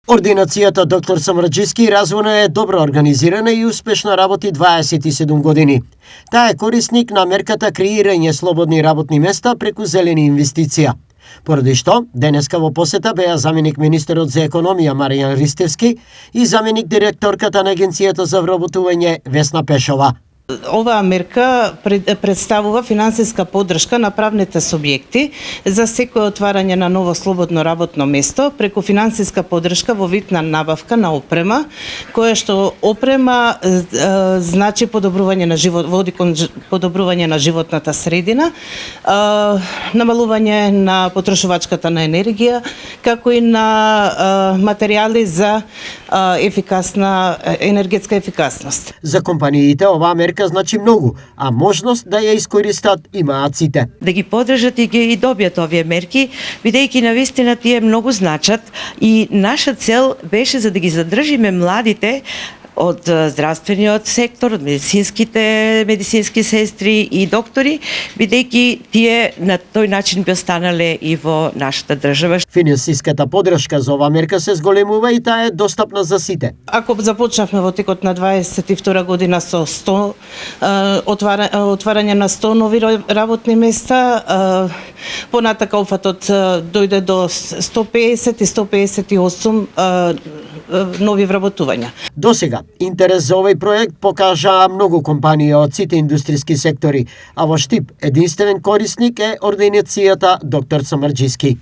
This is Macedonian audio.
Ординацијата доктор Самарџиски развоно е добро организирана и успешно работи 27 години. Таа е корисник на мерката креирање слободни работни места преку зелени инвестиција. Поради што, денеска во посета беа заменик министерот за економија Маријан Ристевски и заменик директорката на Агенцијата за вработување Весна Пешова. Оваа мерка представува финансиска поддршка на правните субјекти за секое отварање на ново слободно работно место преку финансиска поддршка во вид на набавка на опрема, која што опрема значи подобрување на живот, води кон подобрување на животната средина, намалување на потрошувачката на енергија, како и на материјали за ефикасна енергетска ефикасност. За компаниите оваа мерка значи многу, а можност да ја искористат имаат сите. Да ги поддржат и ги добијат овие мерки, бидејќи навистина тие многу значат и наша цел беше за да ги задржиме младите од здравствениот сектор, од медицински сестри и доктори, бидејќи тие на тој начин би останале и во нашата држава. Финансиската поддршка за оваа мерка се зголемува и таа е достапна за сите. Ако започнавме во текот на 22 година со 100 отварање на 100 нови работни места, понатака опфатот дојде до 150 и 158 нови вработувања. Досега, интерес за овој проект покажаа многу компании од сите индустријски сектори, а во Штип единствен корисник е ординацијата доктор Самарџиски.